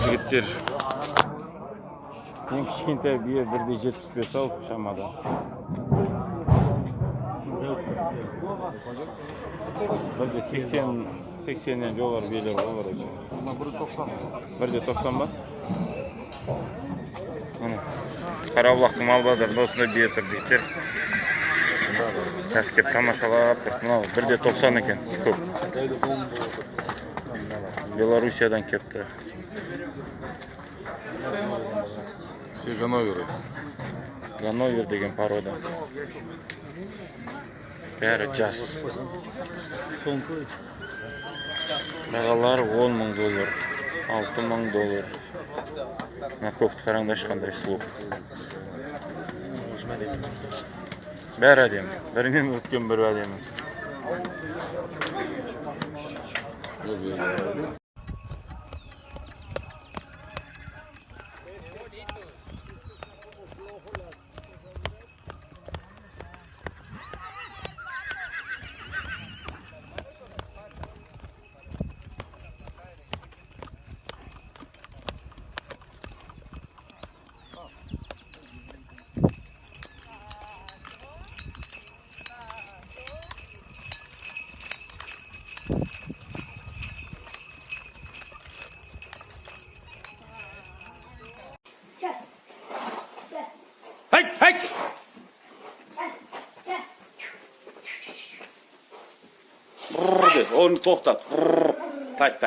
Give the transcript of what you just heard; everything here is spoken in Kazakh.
жігіттер. Ең кішкентай бие 1,75 ал шамада. Бірде 80-нен жоғары биелер ғой. 1,90 ба? Қарабұлақтың мал базарында осындай бие тұр жігіттер. Қазір кеп тамашалап тұр. Мынау 1,90 екен, көп. Белоруссиядан кепті. Все Ганноверы. Ганновер деген порода. Бәрі жас. Бағалар $10,000, $6,000. Мына көкті қараңдашы қандай сұлу. Бәрі әдемі. Бірінен өткен бір әдемі. Onu toxtat. Tak.